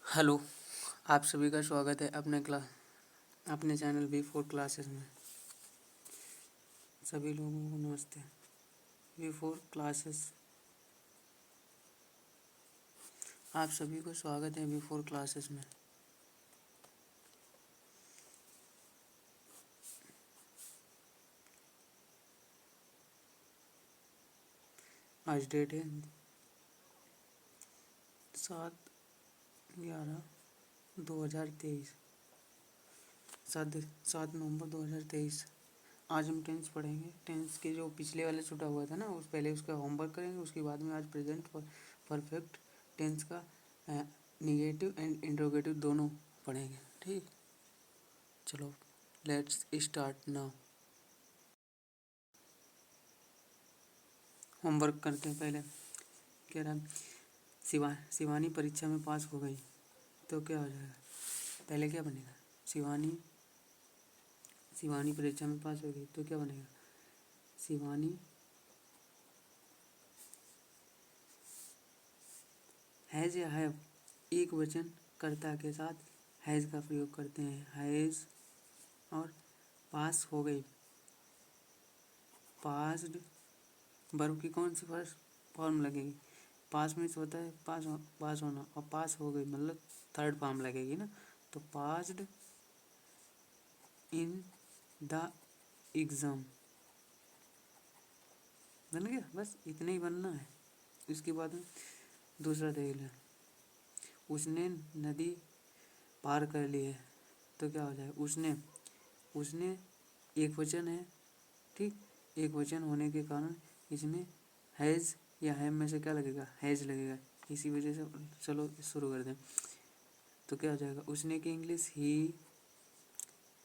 Hello. आप सभी का स्वागत है अपने चैनल V4 क्लासेस में। सभी लोगों को नमस्ते। V4 क्लासेस, आप सभी को स्वागत है V4 क्लासेस में। आज डेट है 7/11/2023, 7 नवंबर 2023। आज हम टेंस पढ़ेंगे। टेंस के जो पिछले वाले छूटा हुआ था ना, उस पहले उसका होमवर्क करेंगे, उसके बाद में आज प्रेजेंट परफेक्ट टेंस का निगेटिव एंड इंट्रोगेटिव दोनों पढ़ेंगे। ठीक, चलो लेट्स स्टार्ट नाउ। होमवर्क करते हैं। पहले कह रहा है शिवानी परीक्षा में पास हो गई, तो क्या हो जाएगा? पहले क्या बनेगा? शिवानी परीक्षा में पास हो गई तो क्या बनेगा? शिवानी हैज़ या हैव, एक वचन कर्ता के साथ हैज़ का प्रयोग करते हैं। हैज़ और पास हो गई, पास्ड वर्ब की कौन सी फर्स्ट फॉर्म लगेगी? पास में से होता है पास होना, और पास हो गई मतलब थर्ड फॉर्म लगेगी ना, तो पास्ड इन द एग्ज़ाम। बन गया, बस इतना ही बनना है। इसके बाद में दूसरा देख लें। उसने नदी पार कर ली है, तो क्या हो जाएगा? उसने एक वचन है। ठीक, एक वचन होने के कारण इसमें हैज़ या हैव में से क्या लगेगा? हैज़ लगेगा। इसी वजह से चलो शुरू कर दें। तो क्या हो जाएगा? उसने की इंग्लिश ही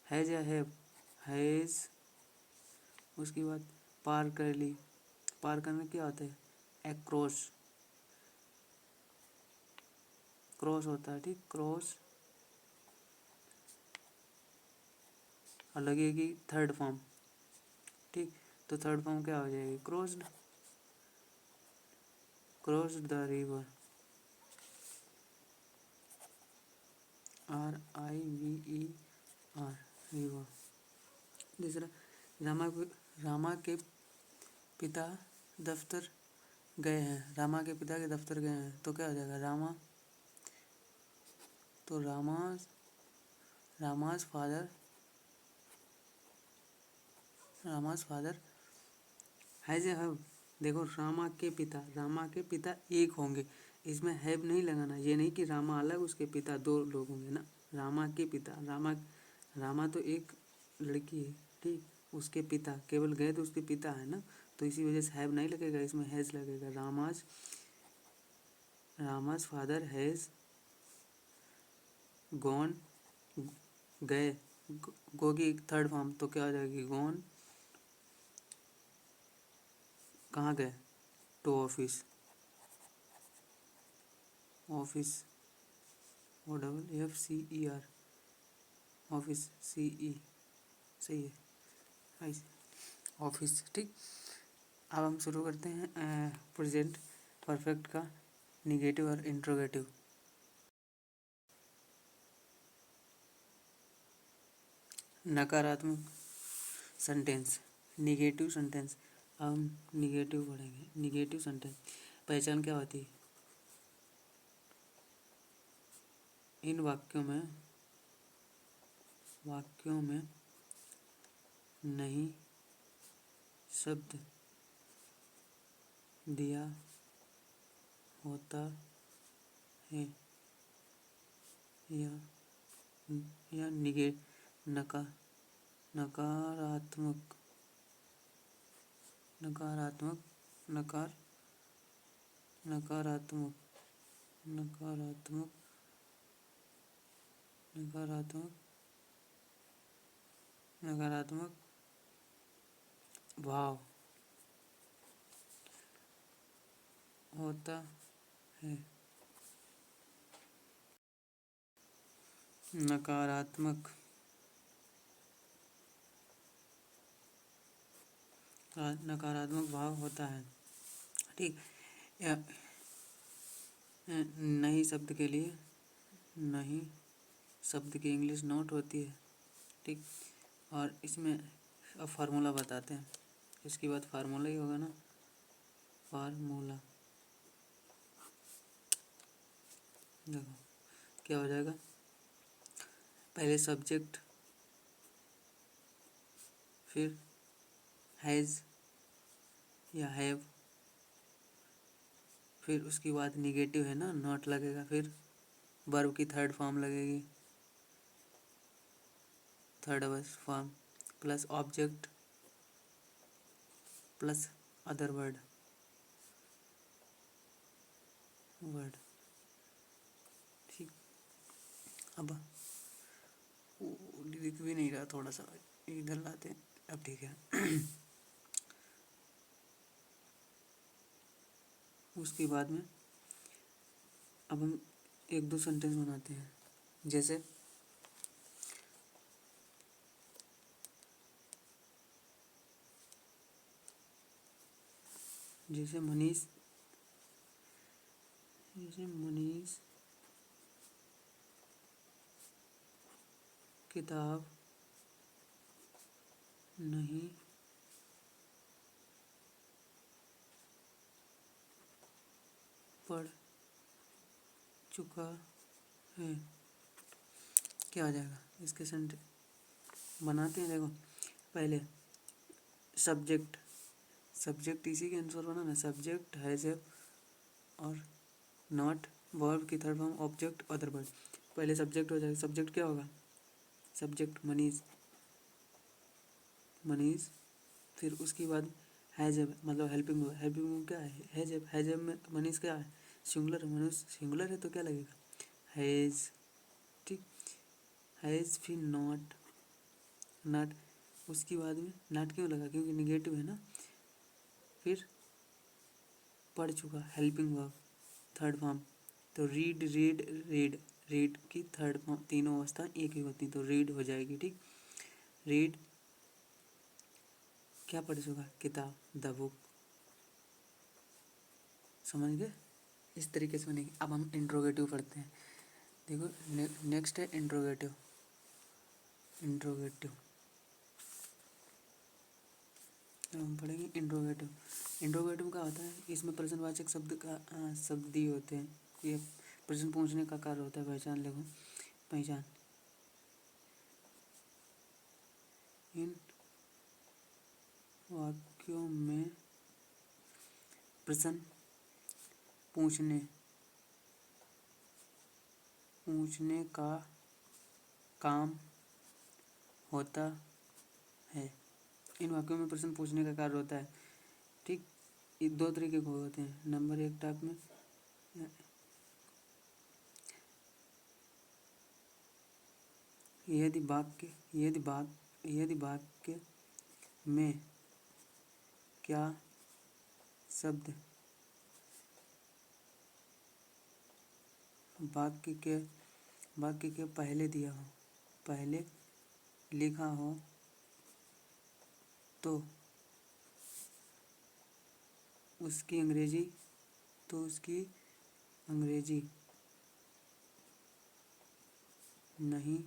हैज़ या हैव? हैज़। उसके बाद पार कर ली, पार करना क्या होता है? एक्रॉस, क्रॉस होता है। ठीक, क्रॉस और लगेगी थर्ड फॉर्म। ठीक, तो थर्ड फॉर्म क्या हो जाएगी? Crossed, crossed the river. RIVER, river. दूसरा, रामा के पिता दफ्तर गए हैं। रामा के पिता के दफ्तर गए हैं, तो क्या हो जाएगा? रामा, तो Rama's father has A have. देखो, रामा के पिता एक होंगे, इसमें हैव नहीं लगाना। ये नहीं कि रामा अलग उसके पिता दो लोग होंगे ना। रामा के पिता, रामा तो एक लड़की है। ठीक, उसके पिता केवल गए तो उसके पिता है ना, तो इसी वजह से हैव नहीं लगेगा, इसमें हैज़ लगेगा। रामाज फादर हैज़ गॉन, गए, गो की थर्ड फॉर्म, तो क्या हो जाएगी? गॉन, कहाँ गए? To office, office OFFCER, office CE, सही है ऑफिस। ठीक, अब हम शुरू करते हैं प्रेजेंट परफेक्ट का निगेटिव और इंट्रोगेटिव। नकारात्मक सेंटेंस, निगेटिव सेंटेंस। हम निगेटिव पढ़ेंगे। निगेटिव सेंटेंस पहचान क्या होती है? इन वाक्यों में नहीं शब्द दिया होता है या नकारात्मक नकारात्मक नकार नकारात्मक नकारात्मक नकारात्मक नकारात्मक भाव होता है। नकारात्मक भाव होता है। ठीक, नहीं शब्द के लिए नहीं शब्द की इंग्लिश नोट होती है, ठीक। और इसमें अब फार्मूला बताते हैं, इसके बाद फार्मूला ही होगा ना, फार्मूला। देखो क्या हो जाएगा, पहले सब्जेक्ट, फिर हैज़ या हैव, फिर उसके बाद निगेटिव है ना, नॉट लगेगा, फिर वर्ब की थर्ड फॉर्म लगेगी, third form, plus object plus other word ठीक। अब दिख भी नहीं रहा, थोड़ा सा इधर लाते हैं, अब ठीक है। उसके बाद में अब हम एक दो सेंटेंस बनाते हैं, जैसे जैसे मनीष किताब नहीं पढ़ चुका है, क्या हो जाएगा, इसके सेंटेंस बनाते हैं। देखो पहले सब्जेक्ट इसी के अनुसार बनाना, सब्जेक्ट हैज़ और नॉट, वर्ब की third form object other word. पहले सब्जेक्ट हो जाएगा, सब्जेक्ट क्या होगा, सब्जेक्ट मनीष, फिर उसके बाद हैज मतलब हेल्पिंग क्या है, हैज में मनीष क्या है, सिंगुलर है, मनीष सिंगुलर है तो क्या लगेगा, हैज, ठीक। हैज फिर नॉट, उसके बाद में नॉट क्यों लगा, क्योंकि निगेटिव है ना, फिर पढ़ चुका, हेल्पिंग वर्ब थर्ड फॉर्म, तो रीड की थर्ड फॉर्म, तीनों अवस्था एक ही होती, तो रीड हो जाएगी, ठीक। रीड क्या पढ़ चुका, किताब, द बुक, समझ गए, इस तरीके से बनेगी। अब हम इंट्रोगेटिव पढ़ते हैं, देखो नेक्स्ट है इंट्रोगेटिव हम पढ़ेंगे इंट्रोगेटिव क्या होता है, इसमें प्रश्नवाचक शब्द दिए होते हैं, ये प्रश्न पूछने का कार्य होता है। पहचान इन वाक्यों में प्रश्न पूछने का काम होता है, इन वाक्यों में प्रश्न पूछने का कार्य होता है, ठीक। ये दो तरीके के होते हैं, नंबर एक टाइप में यदि वाक्य में क्या शब्द वाक्य के पहले लिखा हो तो उसकी अंग्रेजी नहीं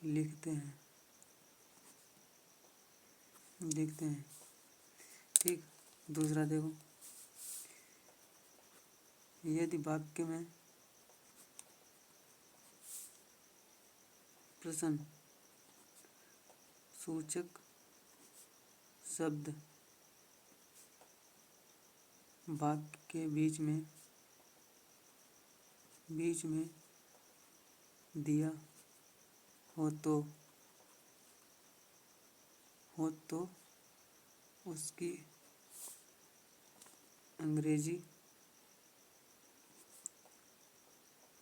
लिखते हैं, ठीक। दूसरा देखो, यदि वाक्य में प्रश्न सूचक शब्द वाक्य के बीच में दिया हो तो उसकी अंग्रेजी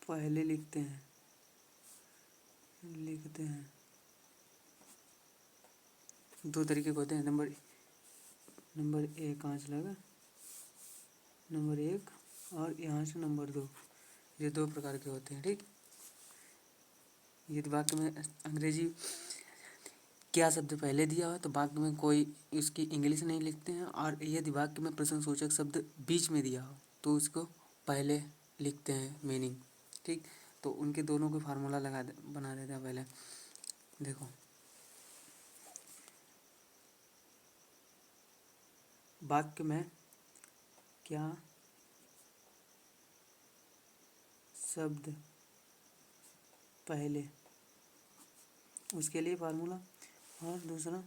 पहले लिखते हैं। दो तरीके के होते हैं, नंबर एक कहाँ से लगा, नंबर एक और यहाँ से नंबर दो, ये दो प्रकार के होते हैं, ठीक। यदि वाक्य में अंग्रेजी क्या शब्द पहले दिया हो तो वाक्य में कोई इसकी इंग्लिश नहीं लिखते हैं, और यदि वाक्य में प्रश्न सूचक शब्द बीच में दिया हो तो उसको पहले लिखते हैं मीनिंग, ठीक। तो उनके दोनों के फार्मूला बना देते हैं पहले। देखो वाक्य में क्या शब्द पहले, उसके लिए फार्मूला। और दूसरा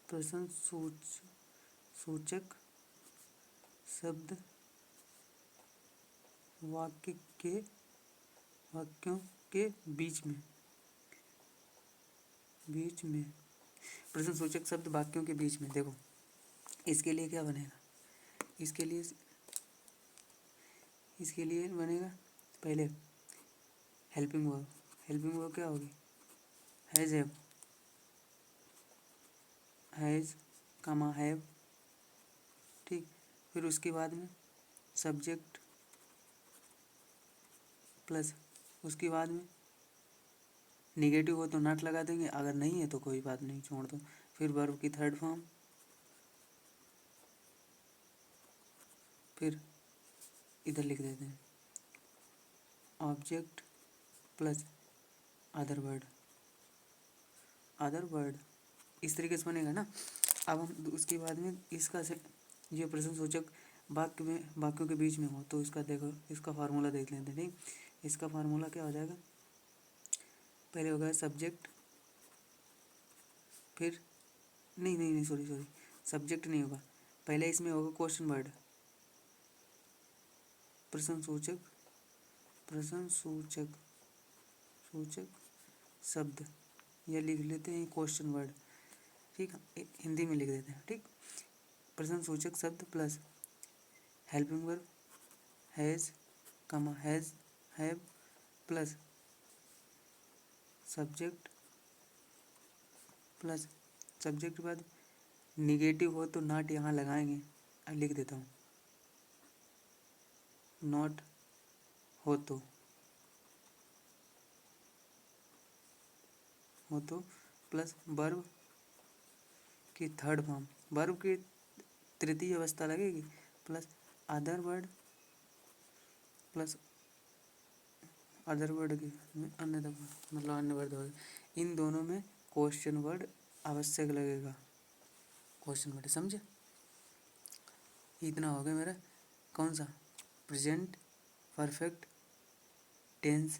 प्रश्न सूचक शब्द वाक्यों के बीच में प्रश्न सूचक शब्द वाक्यों के बीच में। देखो इसके लिए क्या बनेगा, इसके लिए बनेगा पहले हेल्पिंग वर्ब। हेल्पिंग वर्ब क्या होगी, हैज़ कमा हैव, ठीक। फिर उसके बाद में सब्जेक्ट प्लस, उसके बाद में निगेटिव हो तो नॉट लगा देंगे, अगर नहीं है तो कोई बात नहीं, छोड़ दो। फिर वर्ब की थर्ड फॉर्म, फिर इधर लिख देते हैं ऑब्जेक्ट प्लस अदर वर्ड, इस तरीके से बनेगा ना। अब हम उसके बाद में इसका से ये प्रश्न सूचक वाक्यों के बीच में हो तो इसका देखो, इसका फार्मूला देख लेते हैं, ठीक। इसका फार्मूला क्या हो जाएगा, पहले होगा सब्जेक्ट, फिर नहीं सॉरी सब्जेक्ट नहीं होगा, पहले इसमें होगा क्वेश्चन वर्ड, प्रश्न सूचक शब्द, यह लिख लेते हैं क्वेश्चन वर्ड, ठीक। हिंदी में लिख देते हैं, ठीक। प्रश्न सूचक शब्द प्लस हेल्पिंग वर्ब हैज़ कमा हैव प्लस सब्जेक्ट के बाद निगेटिव हो तो नॉट यहाँ लगाएंगे, लिख देता हूँ नॉट हो तो प्लस वर्ब की थर्ड फॉर्म, वर्ब की तृतीय अवस्था लगेगी, प्लस अदर वर्ड की अन्य वर्ड होगा। इन दोनों में क्वेश्चन वर्ड आवश्यक लगेगा, क्वेश्चन वर्ड, समझे। इतना हो गया मेरा कौन सा, प्रेजेंट परफेक्ट टेंस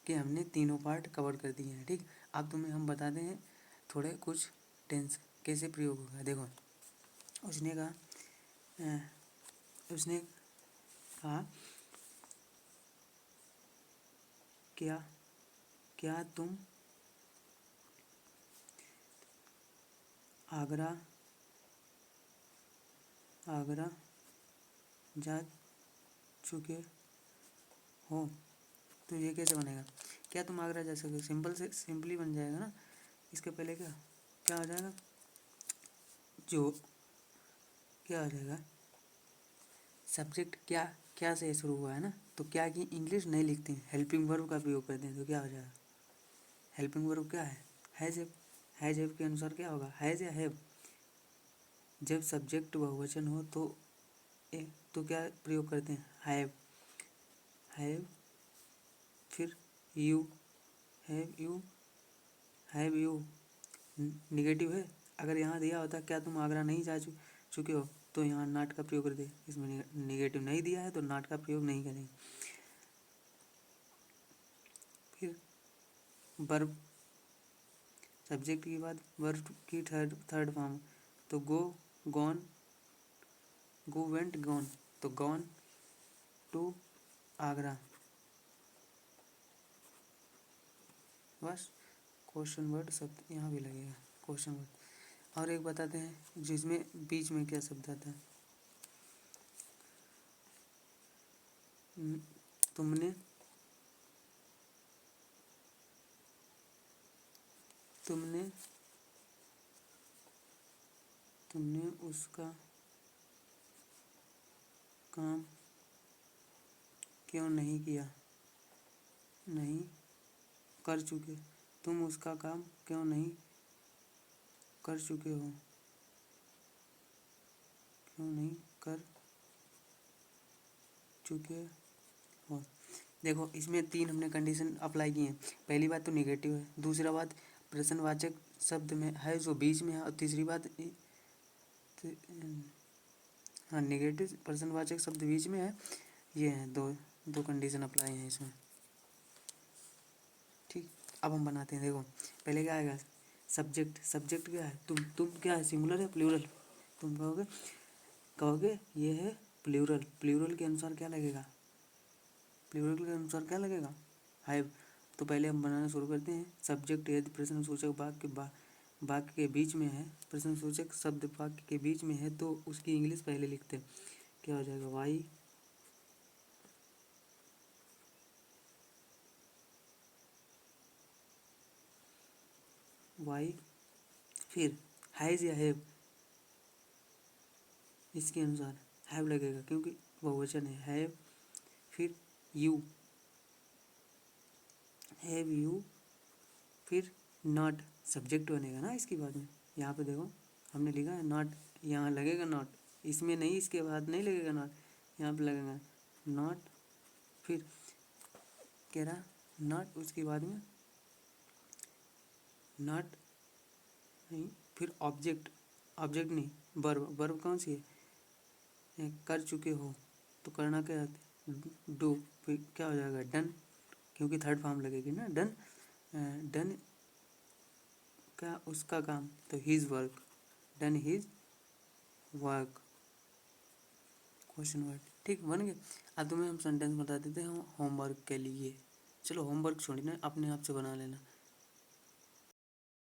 के हमने तीनों पार्ट कवर कर दिए हैं, ठीक। अब तुम्हें हम बताते हैं थोड़े कुछ टेंस कैसे प्रयोग होगा। देखो उसने कहा क्या तुम आगरा जा चुके हो, तो ये कैसे बनेगा, क्या तुम आगरा जा सके, सिंपली बन जाएगा ना। इसके पहले क्या आ जाएगा, जो क्या आ जाएगा, सब्जेक्ट क्या से शुरू हुआ है ना, तो क्या की इंग्लिश नहीं लिखते हैं, हेल्पिंग वर्ब का प्रयोग करते हैं, तो क्या हो जाएगा, हेल्पिंग वर्ब क्या है, हैज़ हैव के अनुसार क्या होगा, हैज़ या हैव। जब सब्जेक्ट बहुवचन हो तो क्या प्रयोग करते हैं, हैव, फिर हैव यू निगेटिव है, अगर यहाँ दिया होता क्या तुम आगरा नहीं जा चुके हो, तो यहाँ नॉट का प्रयोग कर दे, इसमें निगेटिव नहीं दिया है तो नॉट का प्रयोग नहीं करेंगे। फिर वर्ब, सब्जेक्ट के बाद वर्ब की थर्ड फॉर्म, तो गो वेंट गॉन, तो गॉन टू आगरा, बस क्वेश्चन वर्ड शब्द यहाँ भी लगेगा, क्वेश्चन वर्ड। और एक बताते हैं जिसमें बीच में क्या शब्द आता है, तुमने उसका काम क्यों नहीं किया, नहीं कर चुके, तुम उसका काम क्यों नहीं कर चुके हो, क्यों नहीं कर चुके हो। देखो इसमें 3 हमने कंडीशन अप्लाई की हैं। पहली बात तो निगेटिव है, दूसरा बात प्रश्नवाचक शब्द में है जो बीच में है, और तीसरी बात हाँ निगेटिव प्रश्नवाचक शब्द बीच में है। ये हैं दो कंडीशन अप्लाई हैं इसमें। ठीक, अब हम बनाते हैं। देखो पहले क्या आएगा, सब्जेक्ट। सब्जेक्ट क्या है, तुम क्या है, सिंगुलर है प्लूरल। तुम कहोगे ये है प्लूरल। प्लूरल के अनुसार क्या लगेगा, प्लूरल के अनुसार क्या लगेगा, हैव। तो पहले हम बनाना शुरू करते हैं। सब्जेक्ट यदि प्रश्नसूचक वाक्य के बीच में है, प्रश्नसूचक शब्द वाक्य के बीच में है, तो उसकी इंग्लिश पहले लिखते हैं। क्या हो जाएगा, वाई। फिर हैज़ या हैव, इसके अनुसार हैव लगेगा क्योंकि बहुवचन है, हैव। फिर यू, हैव यू। फिर नॉट, सब्जेक्ट बनेगा ना इसके बाद में। यहाँ पे देखो हमने लिखा है नॉट, यहाँ लगेगा नॉट, इसमें नहीं, इसके बाद नहीं लगेगा नॉट, यहाँ पे लगेगा नॉट। फिर कह रहा नॉट, उसके बाद में नॉट नहीं, फिर ऑब्जेक्ट। ऑब्जेक्ट नहीं, वर्ब। वर्ब कौन सी है, कर चुके हो, तो करना क्या है, डू। फिर क्या हो जाएगा, डन, क्योंकि थर्ड फॉर्म लगेगी ना, डन। डन का उसका काम, तो his work, done his work, question word. ठीक बन गया। अब तुम्हें हम सेंटेंस बता देते हैं होमवर्क के लिए। चलो होमवर्क छोड़ना, अपने आप से बना लेना।